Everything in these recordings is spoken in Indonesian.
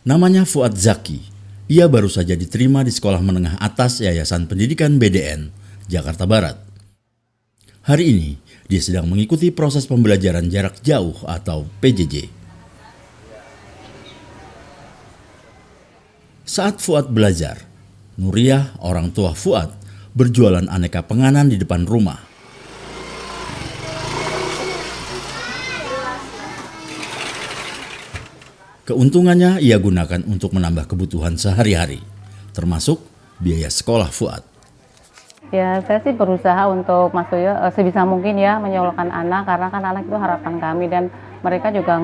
Namanya Fuad Zaki. Ia baru saja diterima di Sekolah Menengah Atas Yayasan Pendidikan BDN, Jakarta Barat. Hari ini, dia sedang mengikuti proses pembelajaran jarak jauh atau PJJ. Saat Fuad belajar, Nuriyah, orang tua Fuad, berjualan aneka penganan di depan rumah. Keuntungannya ia gunakan untuk menambah kebutuhan sehari-hari, termasuk biaya sekolah Fuad. Ya, saya sih berusaha untuk maksudnya sebisa mungkin ya menyekolahkan anak, karena kan anak itu harapan kami dan mereka juga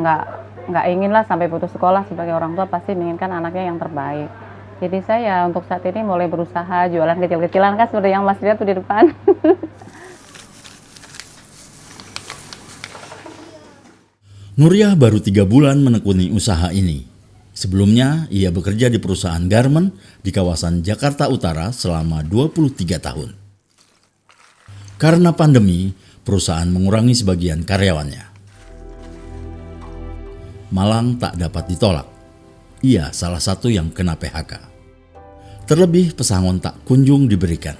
nggak ingin lah sampai putus sekolah. Sebagai orang tua pasti menginginkan anaknya yang terbaik. Jadi saya untuk saat ini mulai berusaha jualan kecil-kecilan, kan seperti yang Mas lihat tuh di depan. Nuriyah baru 3 bulan menekuni usaha ini. Sebelumnya, ia bekerja di perusahaan garmen di kawasan Jakarta Utara selama 23 tahun. Karena pandemi, perusahaan mengurangi sebagian karyawannya. Malang tak dapat ditolak. Ia salah satu yang kena PHK. Terlebih pesangon tak kunjung diberikan.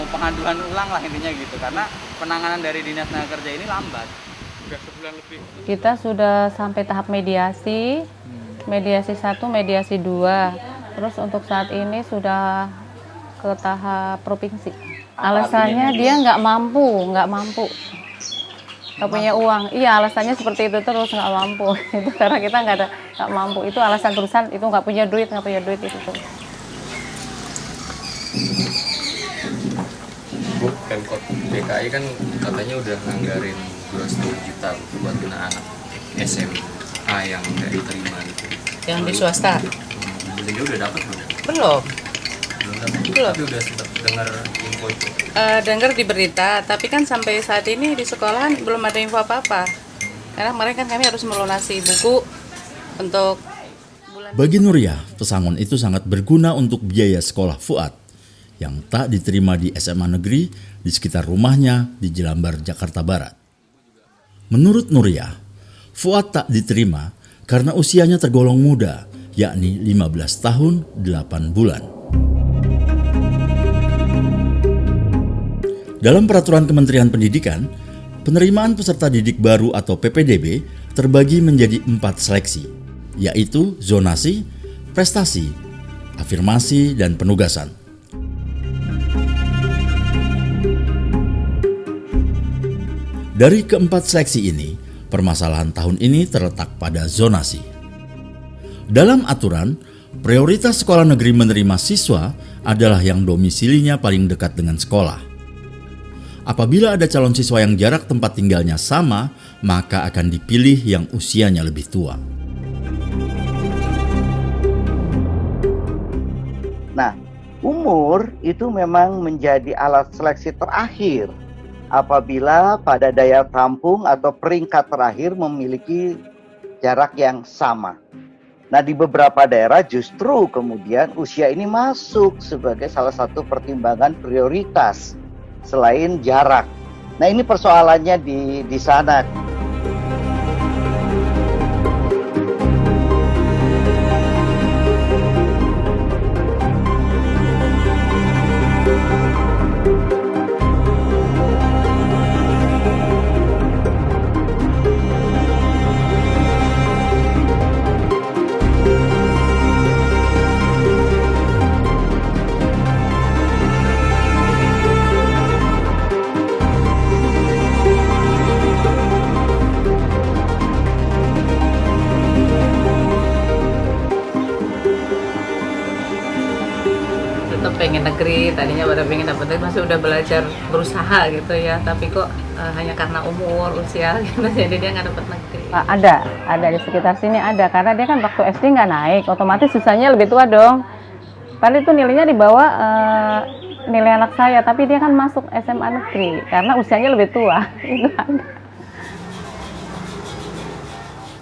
Pengaduan ulang lah intinya gitu, karena penanganan dari Dinas Tenaga Kerja ini lambat. Sudah sebulan lebih. Kita sudah sampai tahap mediasi, mediasi 1, mediasi 2. Terus untuk saat ini sudah ke tahap provinsi. Alasannya dia nggak mampu, nggak punya uang. Iya, alasannya seperti itu terus, nggak mampu. Itu karena kita nggak mampu. Itu alasan perusahaan, itu nggak punya duit itu tuh. Bu, Pemkot DKI kan katanya udah nganggarin 2,5 juta buat anak SMA yang nggak diterima gitu. Yang di swasta? Jadi udah dapat belum? Belum. Belum. Tapi udah dengar info itu. Dengar di berita, tapi kan sampai saat ini di sekolahan belum ada info apa-apa. Karena kemarin kan kami harus melunasi buku untuk bulan. Bagi Nuriyah, pesangon itu sangat berguna untuk biaya sekolah Fuad yang tak diterima di SMA negeri di sekitar rumahnya di Jelambar, Jakarta Barat. Menurut Nuriyah, Fuad tak diterima karena usianya tergolong muda, yakni 15 tahun 8 bulan. Dalam peraturan Kementerian Pendidikan, penerimaan peserta didik baru atau PPDB terbagi menjadi 4 seleksi, yaitu zonasi, prestasi, afirmasi, dan penugasan. Dari keempat seleksi ini, permasalahan tahun ini terletak pada zonasi. Dalam aturan, prioritas sekolah negeri menerima siswa adalah yang domisilinya paling dekat dengan sekolah. Apabila ada calon siswa yang jarak tempat tinggalnya sama, maka akan dipilih yang usianya lebih tua. Nah, umur itu memang menjadi alat seleksi terakhir apabila pada daya tampung atau peringkat terakhir memiliki jarak yang sama. Nah, di beberapa daerah justru kemudian usia ini masuk sebagai salah satu pertimbangan prioritas selain jarak. Nah, ini persoalannya di sana. tetap pengen negeri, tadinya pada pengen dapat negeri, masih udah belajar berusaha gitu ya, tapi kok hanya karena umur, usia gitu, jadi dia nggak dapat negeri. Ada di sekitar sini ada, karena dia kan waktu SD nggak naik, otomatis sisanya lebih tua dong. Padahal itu nilainya di bawah nilai anak saya, tapi dia kan masuk SMA negeri karena usianya lebih tua. Itu ada.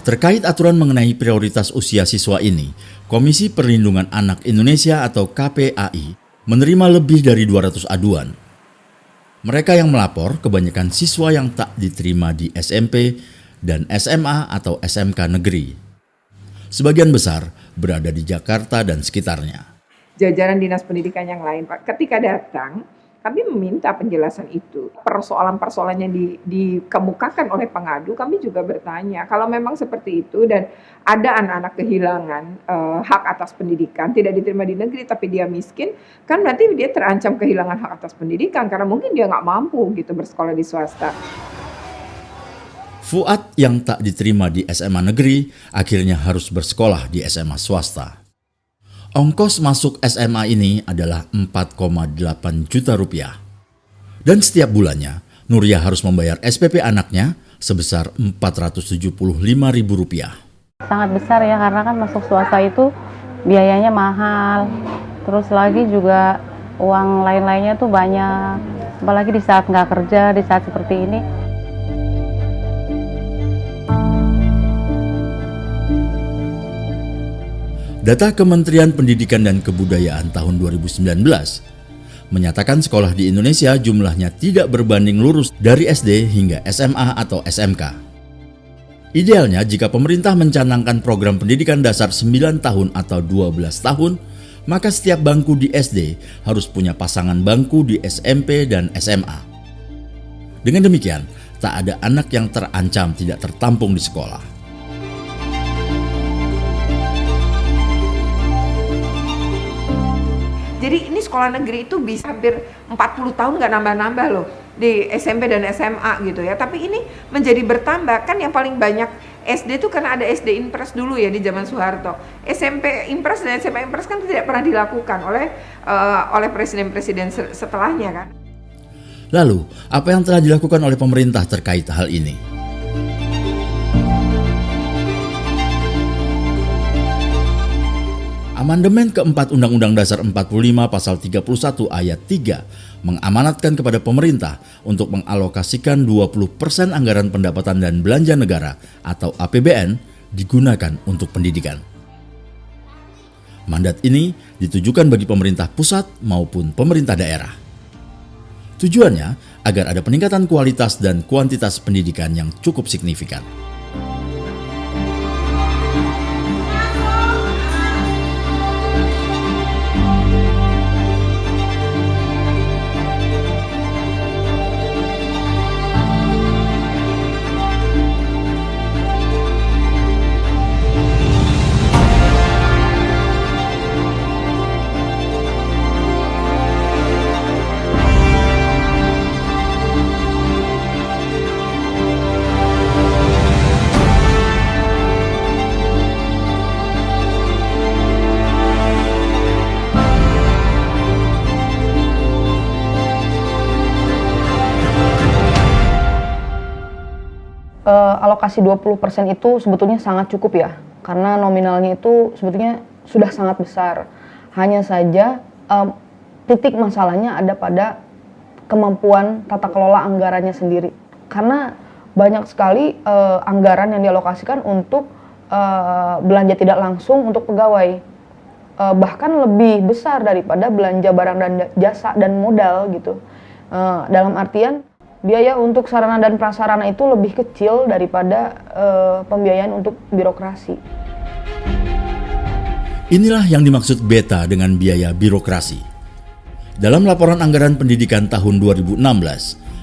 Terkait aturan mengenai prioritas usia siswa ini, Komisi Perlindungan Anak Indonesia atau KPAI menerima lebih dari 200 aduan. Mereka yang melapor kebanyakan siswa yang tak diterima di SMP dan SMA atau SMK negeri. Sebagian besar berada di Jakarta dan sekitarnya. Jajaran dinas pendidikan yang lain, Pak, ketika datang kami meminta penjelasan itu. Persoalan-persoalan yang dikemukakan oleh pengadu, kami juga bertanya, kalau memang seperti itu dan ada anak-anak kehilangan hak atas pendidikan, tidak diterima di negeri tapi dia miskin, kan berarti dia terancam kehilangan hak atas pendidikan karena mungkin dia nggak mampu gitu bersekolah di swasta. Fuad yang tak diterima di SMA negeri akhirnya harus bersekolah di SMA swasta. Ongkos masuk SMA ini adalah 4,8 juta rupiah. Dan setiap bulannya, Nuria harus membayar SPP anaknya sebesar 475.000 rupiah. Sangat besar ya, karena kan masuk swasta itu biayanya mahal. Terus lagi juga uang lain-lainnya tuh banyak. Apalagi di saat nggak kerja, di saat seperti ini. Data Kementerian Pendidikan dan Kebudayaan tahun 2019 menyatakan sekolah di Indonesia jumlahnya tidak berbanding lurus dari SD hingga SMA atau SMK. Idealnya jika pemerintah mencanangkan program pendidikan dasar 9 tahun atau 12 tahun, maka setiap bangku di SD harus punya pasangan bangku di SMP dan SMA. Dengan demikian, tak ada anak yang terancam tidak tertampung di sekolah. Jadi ini sekolah negeri itu bisa hampir 40 tahun nggak nambah-nambah loh di SMP dan SMA gitu ya. Tapi ini menjadi bertambah, kan yang paling banyak SD itu karena ada SD Impres dulu ya di zaman Soeharto. SMP Impres dan SMA Impres kan tidak pernah dilakukan oleh presiden-presiden setelahnya kan. Lalu, apa yang telah dilakukan oleh pemerintah terkait hal ini? Amandemen keempat Undang-Undang Dasar 45 Pasal 31 Ayat 3 mengamanatkan kepada pemerintah untuk mengalokasikan 20% anggaran pendapatan dan belanja negara atau APBN digunakan untuk pendidikan. Mandat ini ditujukan bagi pemerintah pusat maupun pemerintah daerah. Tujuannya agar ada peningkatan kualitas dan kuantitas pendidikan yang cukup signifikan. Alokasi 20% itu sebetulnya sangat cukup ya, karena nominalnya itu sebetulnya sudah sangat besar. Hanya saja titik masalahnya ada pada kemampuan tata kelola anggarannya sendiri. Karena banyak sekali anggaran yang dialokasikan untuk belanja tidak langsung untuk pegawai. Bahkan lebih besar daripada belanja barang dan jasa dan modal gitu. Dalam artian biaya untuk sarana dan prasarana itu lebih kecil daripada pembiayaan untuk birokrasi. Inilah yang dimaksud beta dengan biaya birokrasi. Dalam laporan anggaran pendidikan tahun 2016,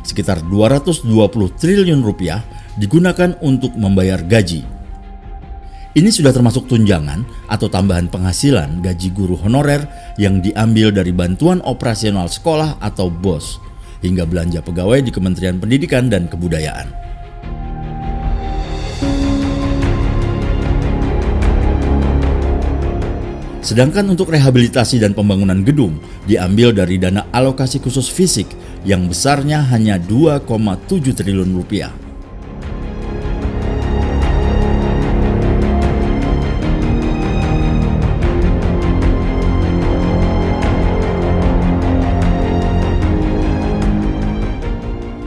sekitar 220 triliun rupiah digunakan untuk membayar gaji. Ini sudah termasuk tunjangan atau tambahan penghasilan gaji guru honorer yang diambil dari bantuan operasional sekolah atau BOS, hingga belanja pegawai di Kementerian Pendidikan dan Kebudayaan. Sedangkan untuk rehabilitasi dan pembangunan gedung diambil dari dana alokasi khusus fisik yang besarnya hanya 2,7 triliun rupiah.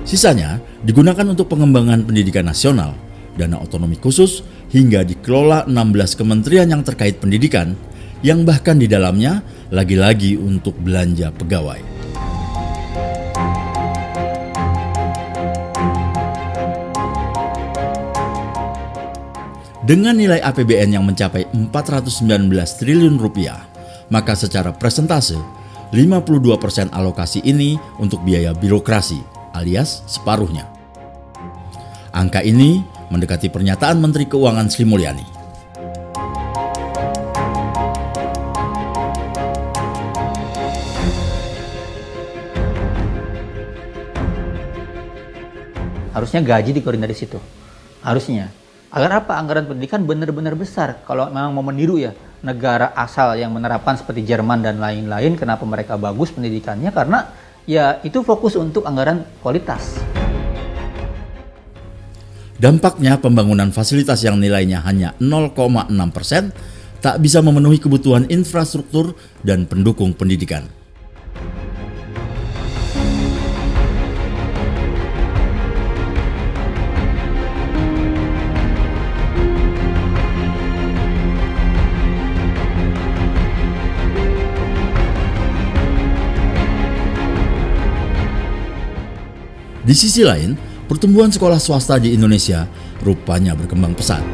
Sisanya digunakan untuk pengembangan pendidikan nasional, dana otonomi khusus, hingga dikelola 16 kementerian yang terkait pendidikan, yang bahkan di dalamnya lagi-lagi untuk belanja pegawai. Dengan nilai APBN yang mencapai 419 triliun rupiah, maka secara persentase, 52% alokasi ini untuk biaya birokrasi, alias separuhnya. Angka ini mendekati pernyataan Menteri Keuangan Sri Mulyani. Harusnya gaji dikeluarin dari situ. Harusnya. Agar apa? Anggaran pendidikan benar-benar besar. Kalau memang mau meniru ya, negara asal yang menerapkan seperti Jerman dan lain-lain, kenapa mereka bagus pendidikannya? Karena ya itu fokus untuk anggaran kualitas. Dampaknya pembangunan fasilitas yang nilainya hanya 0,6% tak bisa memenuhi kebutuhan infrastruktur dan pendukung pendidikan. Di sisi lain, pertumbuhan sekolah swasta di Indonesia rupanya berkembang pesat.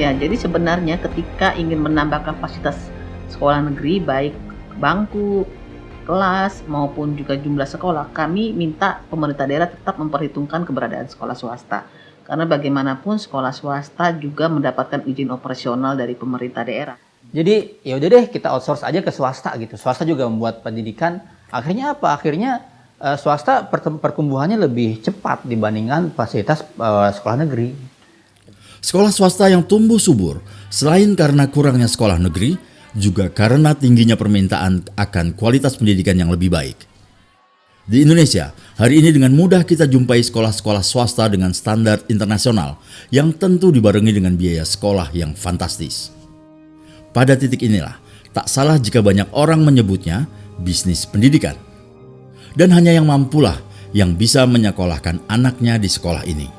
Ya, jadi sebenarnya ketika ingin menambah kapasitas sekolah negeri, baik bangku, kelas, maupun juga jumlah sekolah, kami minta pemerintah daerah tetap memperhitungkan keberadaan sekolah swasta. Karena bagaimanapun sekolah swasta juga mendapatkan izin operasional dari pemerintah daerah. Jadi ya udah deh, kita outsource aja ke swasta gitu. Swasta juga membuat pendidikan. Akhirnya apa? Akhirnya swasta pertumbuhannya lebih cepat dibandingkan fasilitas sekolah negeri. Sekolah swasta yang tumbuh subur selain karena kurangnya sekolah negeri, juga karena tingginya permintaan akan kualitas pendidikan yang lebih baik. Di Indonesia, hari ini dengan mudah kita jumpai sekolah-sekolah swasta dengan standar internasional yang tentu dibarengi dengan biaya sekolah yang fantastis. Pada titik inilah, tak salah jika banyak orang menyebutnya bisnis pendidikan. Dan hanya yang mampulah yang bisa menyekolahkan anaknya di sekolah ini.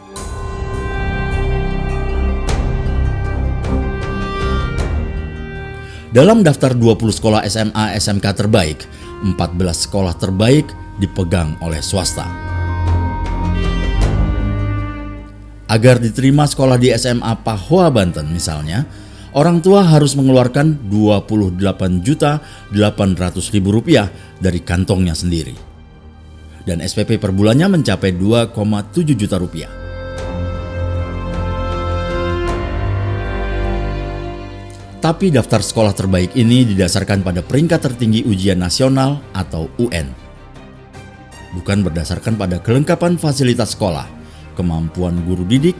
Dalam daftar 20 sekolah SMA SMK terbaik, 14 sekolah terbaik dipegang oleh swasta. Agar diterima sekolah di SMA Pahoa Banten misalnya, orang tua harus mengeluarkan Rp28.800.000 dari kantongnya sendiri. Dan SPP per bulannya mencapai Rp2,7 juta. Tapi daftar sekolah terbaik ini didasarkan pada peringkat tertinggi ujian nasional atau UN. Bukan berdasarkan pada kelengkapan fasilitas sekolah, kemampuan guru didik,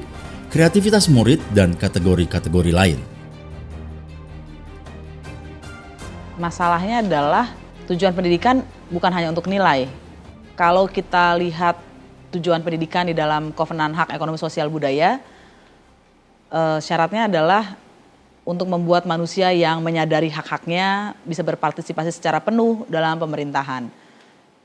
kreativitas murid, dan kategori-kategori lain. Masalahnya adalah tujuan pendidikan bukan hanya untuk nilai. Kalau kita lihat tujuan pendidikan di dalam Kovenan Hak Ekonomi Sosial Budaya, syaratnya adalah untuk membuat manusia yang menyadari hak-haknya bisa berpartisipasi secara penuh dalam pemerintahan.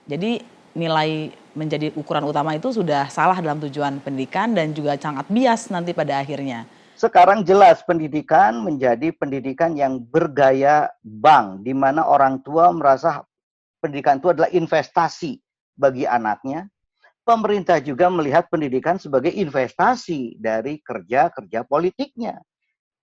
Jadi nilai menjadi ukuran utama itu sudah salah dalam tujuan pendidikan dan juga sangat bias nanti pada akhirnya. Sekarang jelas pendidikan menjadi pendidikan yang bergaya bank, di mana orang tua merasa pendidikan itu adalah investasi bagi anaknya. Pemerintah juga melihat pendidikan sebagai investasi dari kerja-kerja politiknya.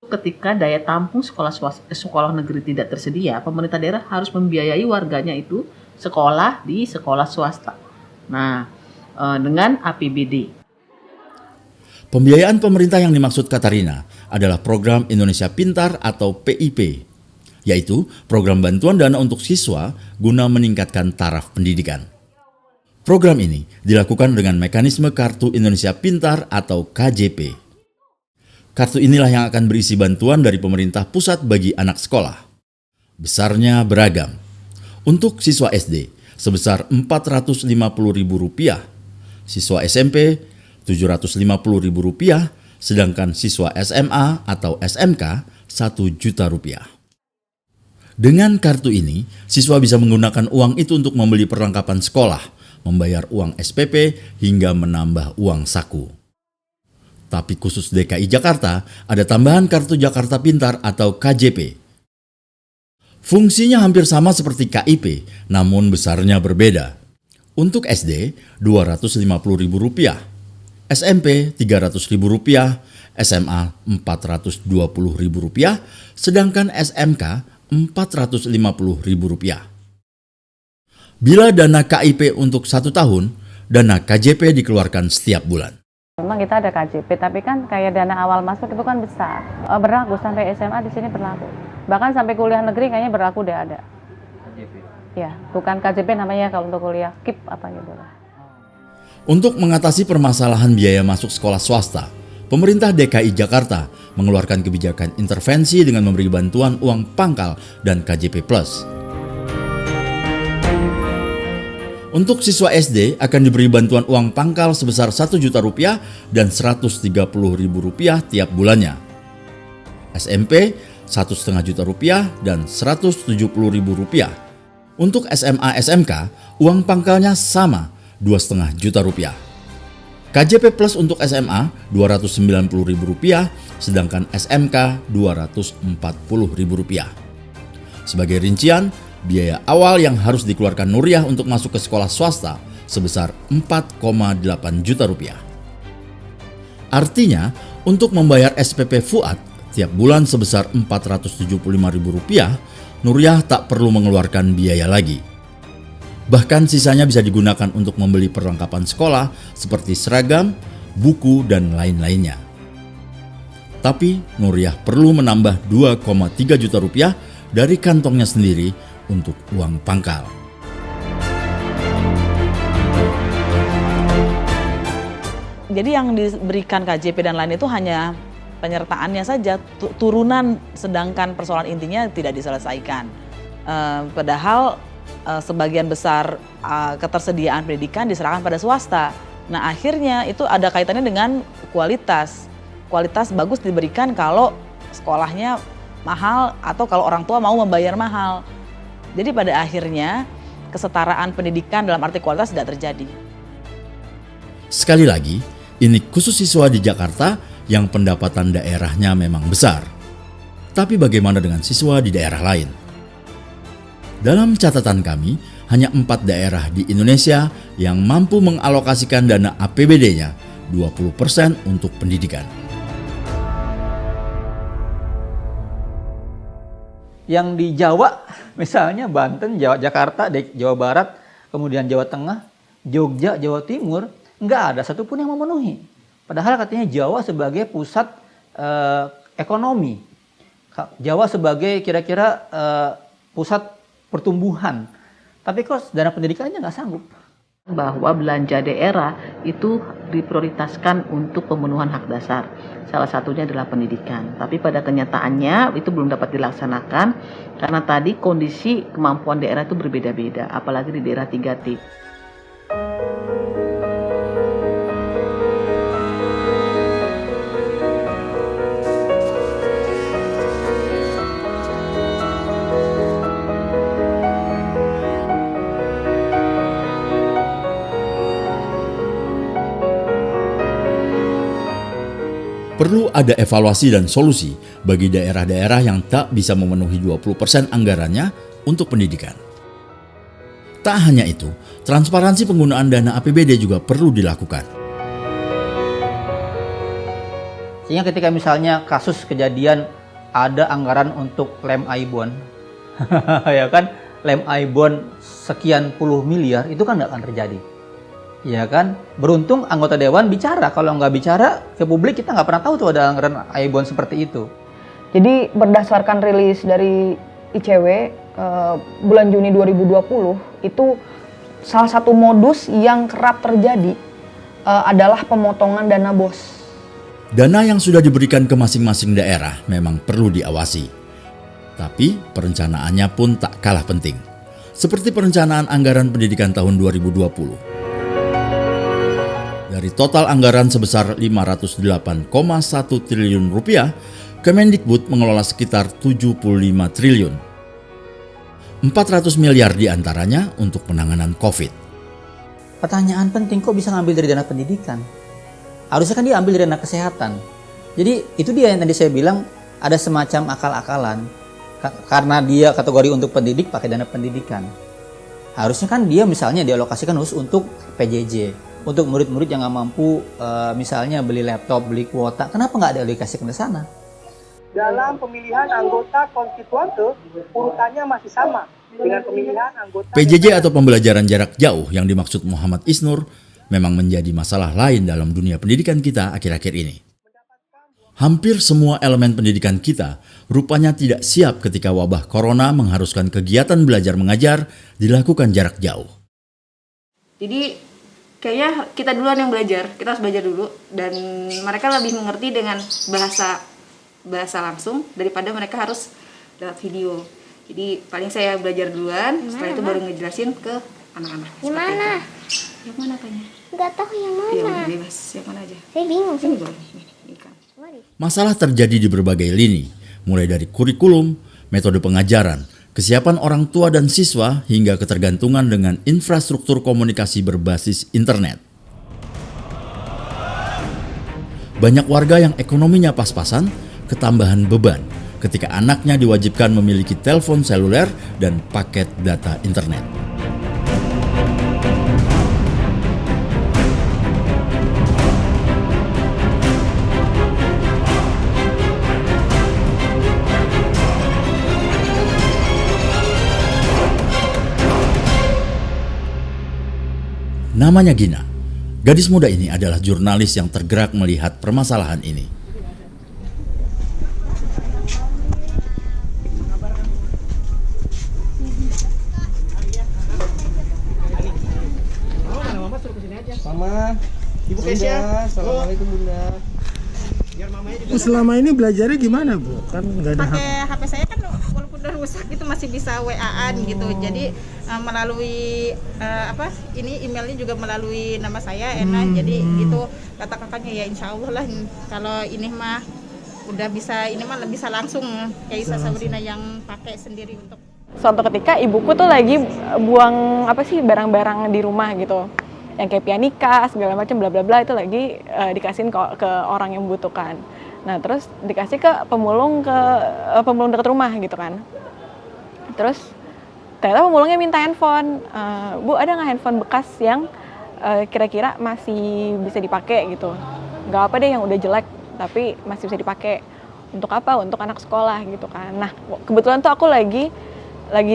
Ketika daya tampung sekolah negeri tidak tersedia, pemerintah daerah harus membiayai warganya itu sekolah di sekolah swasta. Nah, dengan APBD. Pembiayaan pemerintah yang dimaksud Katarina adalah program Indonesia Pintar atau PIP, yaitu program bantuan dana untuk siswa guna meningkatkan taraf pendidikan. Program ini dilakukan dengan mekanisme Kartu Indonesia Pintar atau KJP. Kartu inilah yang akan berisi bantuan dari pemerintah pusat bagi anak sekolah. Besarnya beragam. Untuk siswa SD sebesar Rp450.000, siswa SMP Rp750.000, sedangkan siswa SMA atau SMK Rp1.000.000. Dengan kartu ini, siswa bisa menggunakan uang itu untuk membeli perlengkapan sekolah, membayar uang SPP, hingga menambah uang saku. Tapi khusus DKI Jakarta, ada tambahan Kartu Jakarta Pintar atau KJP. Fungsinya hampir sama seperti KIP, namun besarnya berbeda. Untuk SD, Rp250.000, SMP Rp300.000, SMA Rp420.000, sedangkan SMK Rp450.000. Bila dana KIP untuk 1 tahun, dana KJP dikeluarkan setiap bulan. Memang kita ada KJP, tapi kan kayak dana awal masuk itu kan besar. Berlaku sampai SMA di sini berlaku. Bahkan sampai kuliah negeri kayaknya berlaku udah ada. KJP? Ya, bukan KJP namanya kalau untuk kuliah, KIP apa gitu lah. Untuk mengatasi permasalahan biaya masuk sekolah swasta, pemerintah DKI Jakarta mengeluarkan kebijakan intervensi dengan memberi bantuan uang pangkal dan KJP+. Untuk siswa SD akan diberi bantuan uang pangkal sebesar Rp1 juta dan Rp130.000 tiap bulannya. SMP Rp1,5 juta dan Rp170.000. Untuk SMA SMK, uang pangkalnya sama Rp2,5 juta. KJP Plus untuk SMA Rp290.000, sedangkan SMK Rp240.000. Sebagai rincian, biaya awal yang harus dikeluarkan Nuriyah untuk masuk ke sekolah swasta sebesar Rp4,8 juta. Artinya, untuk membayar SPP Fuad tiap bulan sebesar Rp475.000, Nuriyah tak perlu mengeluarkan biaya lagi. Bahkan sisanya bisa digunakan untuk membeli perlengkapan sekolah seperti seragam, buku, dan lain-lainnya. Tapi Nuriyah perlu menambah Rp2,3 juta dari kantongnya sendiri untuk uang pangkal. Jadi yang diberikan KJP dan lain itu hanya penyertaannya saja, turunan, sedangkan persoalan intinya tidak diselesaikan. Padahal sebagian besar ketersediaan pendidikan diserahkan pada swasta. Nah akhirnya itu ada kaitannya dengan kualitas. Kualitas bagus diberikan kalau sekolahnya mahal atau kalau orang tua mau membayar mahal. Jadi pada akhirnya kesetaraan pendidikan dalam arti kualitas tidak terjadi. Sekali lagi, ini khusus siswa di Jakarta yang pendapatan daerahnya memang besar. Tapi bagaimana dengan siswa di daerah lain? Dalam catatan kami, hanya 4 daerah di Indonesia yang mampu mengalokasikan dana APBD-nya 20% untuk pendidikan. Yang di Jawa, misalnya Banten, Jakarta, Jawa Barat, kemudian Jawa Tengah, Jogja, Jawa Timur, nggak ada satupun yang memenuhi. Padahal katanya Jawa sebagai pusat ekonomi, Jawa sebagai kira-kira pusat pertumbuhan. Tapi kok dana pendidikannya nggak sanggup. Bahwa belanja daerah itu diprioritaskan untuk pemenuhan hak dasar. Salah satunya adalah pendidikan. Tapi pada kenyataannya itu belum dapat dilaksanakan karena tadi kondisi kemampuan daerah itu berbeda-beda, apalagi di daerah 3T. Perlu ada evaluasi dan solusi bagi daerah-daerah yang tak bisa memenuhi 20% anggarannya untuk pendidikan. Tak hanya itu, transparansi penggunaan dana APBD juga perlu dilakukan. Sehingga ketika misalnya kasus kejadian ada anggaran untuk lem Aibon, ya kan, lem Aibon sekian puluh miliar, itu kan nggak akan terjadi. Ya kan? Beruntung anggota dewan bicara. Kalau nggak bicara ke publik kita nggak pernah tahu tuh ada anggaran AIBON seperti itu. Jadi berdasarkan rilis dari ICW bulan Juni 2020 itu salah satu modus yang kerap terjadi adalah pemotongan dana BOS. Dana yang sudah diberikan ke masing-masing daerah memang perlu diawasi. Tapi perencanaannya pun tak kalah penting. Seperti perencanaan anggaran pendidikan tahun 2020. Dari total anggaran sebesar 508,1 triliun rupiah, Kemendikbud mengelola sekitar 75 triliun. 400 miliar diantaranya untuk penanganan COVID. Pertanyaan penting, kok bisa ngambil dari dana pendidikan? Harusnya kan dia ambil dari dana kesehatan. Jadi itu dia yang tadi saya bilang ada semacam akal-akalan. Karena dia kategori untuk pendidik pakai dana pendidikan. Harusnya kan dia misalnya dialokasikan khusus untuk PJJ. Untuk murid-murid yang nggak mampu misalnya beli laptop, beli kuota. Kenapa nggak dialokasikan ke sana? Dalam pemilihan anggota konstituante, urutannya masih sama dengan pemilihan anggota PJJ atau pembelajaran jarak jauh yang dimaksud Muhammad Isnur memang menjadi masalah lain dalam dunia pendidikan kita akhir-akhir ini. Hampir semua elemen pendidikan kita rupanya tidak siap ketika wabah corona mengharuskan kegiatan belajar mengajar dilakukan jarak jauh. Jadi kayaknya kita duluan yang belajar, kita harus belajar dulu, dan mereka lebih mengerti dengan bahasa langsung daripada mereka harus lewat video. Jadi paling saya belajar duluan, setelah itu baru ngejelasin ke anak-anak. Gimana? Yang mana tanya? Nggak tahu yang mana. Ya udah bebas, yang mana aja. Saya bingung. Sini boleh, ini kan. Masalah terjadi di berbagai lini, mulai dari kurikulum, metode pengajaran, kesiapan orang tua dan siswa, hingga ketergantungan dengan infrastruktur komunikasi berbasis internet. Banyak warga yang ekonominya pas-pasan, ketambahan beban ketika anaknya diwajibkan memiliki telepon seluler dan paket data internet. Namanya Gina. Gadis muda ini adalah jurnalis yang tergerak melihat permasalahan ini. Mama, Ibu Kesya. Assalamualaikum Bunda. Selama ini belajarnya gimana Bu? Kan nggak ada pakai HP saya kan walaupun udah rusak itu masih bisa WA-an gitu. Jadi melalui ini emailnya juga melalui nama saya enak. Jadi gitu kata kakaknya ya insya Allah lah kalau ini mah udah bisa bisa langsung kayak Isa Sabrina yang pakai sendiri untuk. Suatu ketika ibuku tuh lagi buang barang-barang di rumah gitu. Yang kayak pianika segala macam bla bla bla itu lagi dikasihin ke orang yang membutuhkan. Nah, terus dikasih ke pemulung dekat rumah gitu kan. Terus ternyata pemulungnya minta handphone. Bu, ada nggak handphone bekas yang kira-kira masih bisa dipakai gitu? Nggak apa deh yang udah jelek tapi masih bisa dipakai. Untuk apa? Untuk anak sekolah gitu kan. Nah, kebetulan tuh aku lagi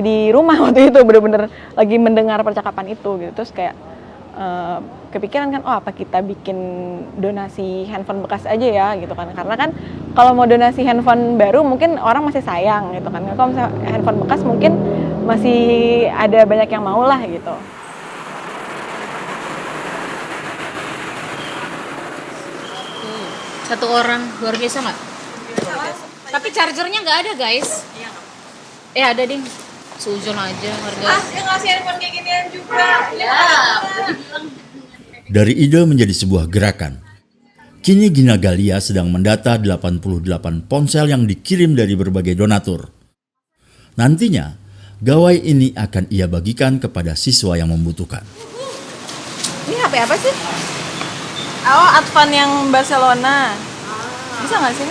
di rumah waktu itu, bener-bener lagi mendengar percakapan itu gitu. Terus kayak kepikiran kan, apa kita bikin donasi handphone bekas aja ya gitu kan, karena kan kalau mau donasi handphone baru mungkin orang masih sayang gitu kan, kalau misalnya handphone bekas mungkin masih ada banyak yang mau lah gitu. Satu orang, luar biasa nggak? Tapi chargernya nggak ada guys. Ada ding. Seujon aja harga. Dia ngasih handphone kayak ginian juga. Ya. Dari ide menjadi sebuah gerakan. Kini Gina Galia sedang mendata 88 ponsel yang dikirim dari berbagai donatur. Nantinya, gawai ini akan ia bagikan kepada siswa yang membutuhkan. Ini HP apa sih? Oh, Advan yang Barcelona. Bisa nggak sih?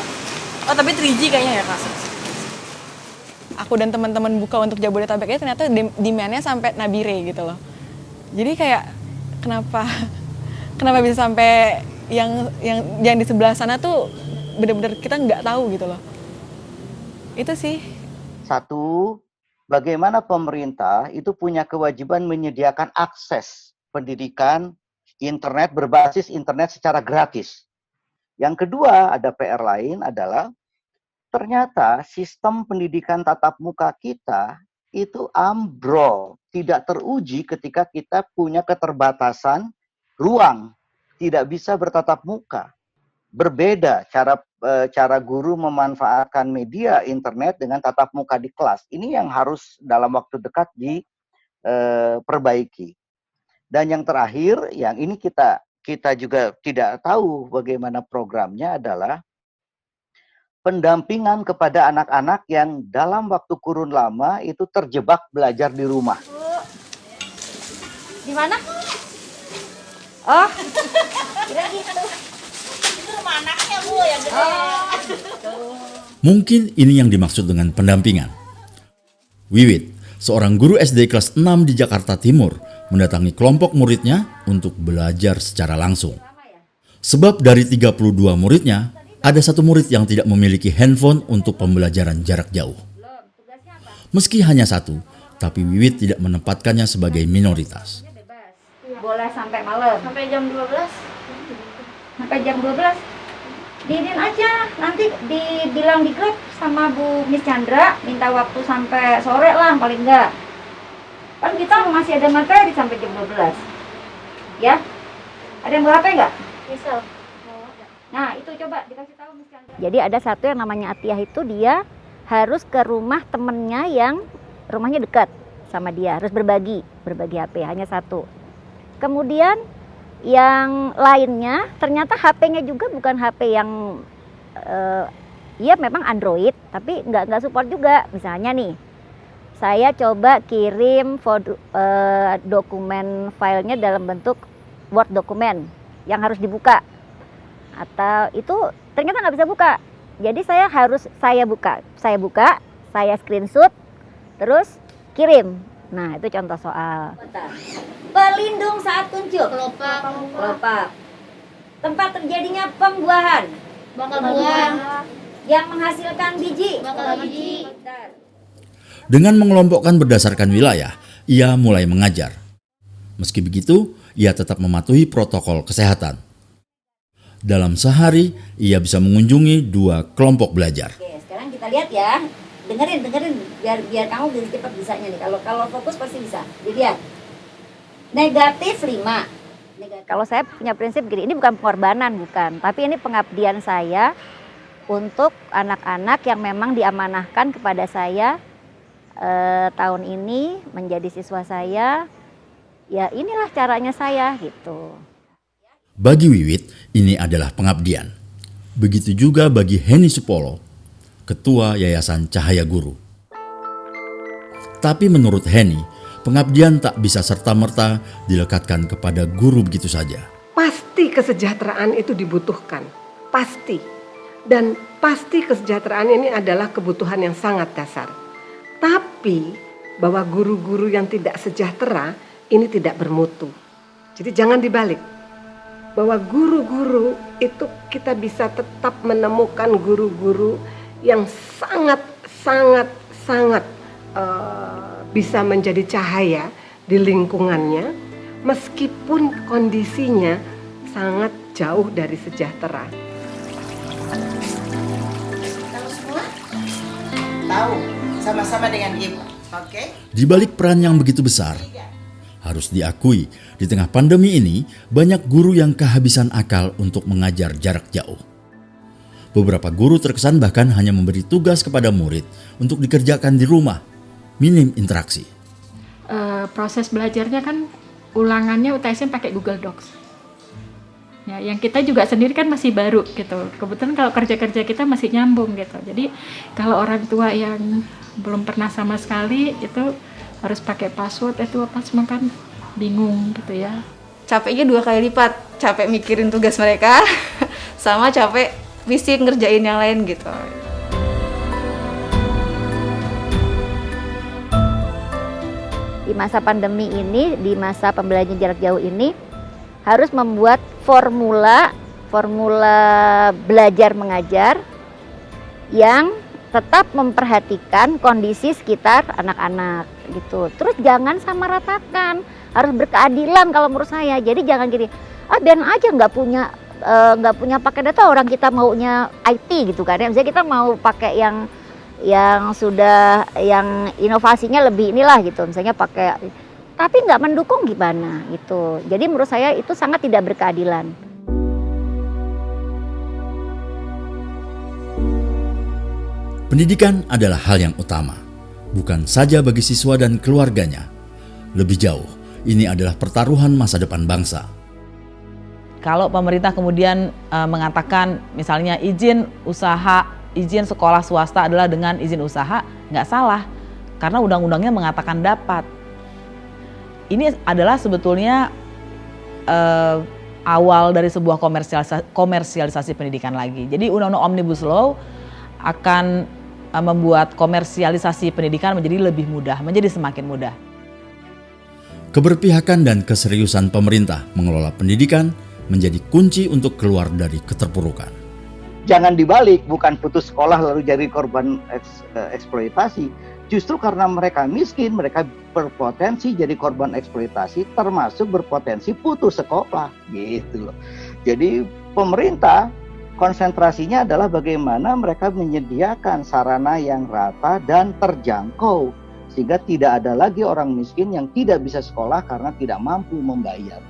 Oh, tapi 3G kayaknya ya Kak. Aku dan teman-teman buka untuk Jabodetabeknya ternyata demand-nya sampai Nabire gitu loh. Jadi kayak kenapa bisa sampai yang di sebelah sana tuh benar-benar kita nggak tahu gitu loh. Itu sih. Satu, bagaimana pemerintah itu punya kewajiban menyediakan akses pendidikan internet berbasis internet secara gratis. Yang kedua, ada PR lain adalah ternyata sistem pendidikan tatap muka kita itu ambrol, tidak teruji ketika kita punya keterbatasan ruang, tidak bisa bertatap muka. Berbeda cara guru memanfaatkan media internet dengan tatap muka di kelas. Ini yang harus dalam waktu dekat diperbaiki. Dan yang terakhir, yang ini kita juga tidak tahu bagaimana programnya adalah pendampingan kepada anak-anak yang dalam waktu kurun lama itu terjebak belajar di rumah. Di mana? Oh, kira gitu. Itu rumah anaknya Bu yang gede. Mungkin ini yang dimaksud dengan pendampingan. Wiwit, seorang guru SD kelas 6 di Jakarta Timur, mendatangi kelompok muridnya untuk belajar secara langsung. Sebab dari 32 muridnya, ada satu murid yang tidak memiliki handphone untuk pembelajaran jarak jauh. Meski hanya satu, tapi Wiwit tidak menempatkannya sebagai minoritas. Boleh sampai malam. Sampai jam 12. Sampai jam 12. Diinin aja, nanti dibilang di grup sama Bu Miss Chandra, minta waktu sampai sore lah paling enggak. Kan kita masih ada materi sampai jam 12. Ya? Ada yang bawa HP enggak? Bisa. Nah, itu coba dikasih tahu Miss Chandra. Jadi ada satu yang namanya Atiyah, itu dia harus ke rumah temennya yang rumahnya dekat sama dia, harus berbagi HP, hanya satu. Kemudian yang lainnya ternyata HP-nya juga bukan HP yang ya memang Android, tapi nggak support juga. Misalnya nih, saya coba kirim dokumen filenya dalam bentuk Word dokumen yang harus dibuka. Atau itu ternyata nggak bisa buka. Jadi saya buka, saya screenshot, terus kirim. Nah, itu contoh soal. Pelindung saat kuncup. Kelopak. Tempat terjadinya pembuahan. Bakal buah. Yang menghasilkan biji. Bakal biji. Dengan mengelompokkan berdasarkan wilayah, ia mulai mengajar. Meski begitu, ia tetap mematuhi protokol kesehatan. Dalam sehari, ia bisa mengunjungi 2 kelompok belajar. Oke, sekarang kita lihat ya. Dengerin biar kamu lebih cepat bisanya nih. Kalau fokus pasti bisa. Dilihat. Negatif 5. Kalau saya punya prinsip gini, ini bukan pengorbanan, bukan. Tapi ini pengabdian saya untuk anak-anak yang memang diamanahkan kepada saya tahun ini menjadi siswa saya. Ya inilah caranya saya gitu. Bagi Wiwit, ini adalah pengabdian. Begitu juga bagi Henny Supolo, Ketua Yayasan Cahaya Guru. Tapi menurut Henny, pengabdian tak bisa serta-merta dilekatkan kepada guru begitu saja. Pasti kesejahteraan itu dibutuhkan, pasti. Dan pasti kesejahteraan ini adalah kebutuhan yang sangat dasar. Tapi bahwa guru-guru yang tidak sejahtera ini tidak bermutu. Jadi jangan dibalik. Bahwa guru-guru itu kita bisa tetap menemukan guru-guru yang sangat bisa menjadi cahaya di lingkungannya meskipun kondisinya sangat jauh dari sejahtera. Tahu semua? Tahu, sama-sama dengan Ibu. Oke? Di balik peran yang begitu besar, harus diakui, di tengah pandemi ini banyak guru yang kehabisan akal untuk mengajar jarak jauh. Beberapa guru terkesan bahkan hanya memberi tugas kepada murid untuk dikerjakan di rumah, minim interaksi. Proses belajarnya kan ulangannya UTS-nya pakai Google Docs. Ya, yang kita juga sendiri kan masih baru gitu. Kebetulan kalau kerja-kerja kita masih nyambung gitu. Jadi kalau orang tua yang belum pernah sama sekali itu harus pakai password, itu pas makan bingung gitu ya. Capeknya 2 kali lipat, capek mikirin tugas mereka sama capek fisik ngerjain yang lain gitu. Di masa pandemi ini, di masa pembelajaran jarak jauh ini harus membuat formula belajar mengajar yang tetap memperhatikan kondisi sekitar anak-anak gitu. Terus jangan samaratakan, harus berkeadilan kalau menurut saya. Jadi jangan gini, Dan aja nggak punya pakai data, orang kita maunya IT gitu kan ya. Misalnya kita mau pakai yang sudah yang inovasinya lebih inilah gitu, misalnya pakai, tapi nggak mendukung gimana gitu. Jadi menurut saya itu sangat tidak berkeadilan. Pendidikan adalah hal yang utama, bukan saja bagi siswa dan keluarganya. Lebih jauh, ini adalah pertaruhan masa depan bangsa. Kalau pemerintah kemudian mengatakan misalnya izin sekolah swasta adalah dengan izin usaha, nggak salah, karena undang-undangnya mengatakan dapat. Ini adalah sebetulnya awal dari sebuah komersialisasi pendidikan lagi. Jadi Undang-Undang Omnibus Law akan membuat komersialisasi pendidikan menjadi lebih mudah, menjadi semakin mudah. Keberpihakan dan keseriusan pemerintah mengelola pendidikan menjadi kunci untuk keluar dari keterpurukan. Jangan dibalik, bukan putus sekolah lalu jadi korban eksploitasi. Justru karena mereka miskin, mereka berpotensi jadi korban eksploitasi, termasuk berpotensi putus sekolah, gitu loh. Jadi pemerintah konsentrasinya adalah bagaimana mereka menyediakan sarana yang rata dan terjangkau, sehingga tidak ada lagi orang miskin yang tidak bisa sekolah karena tidak mampu membayar.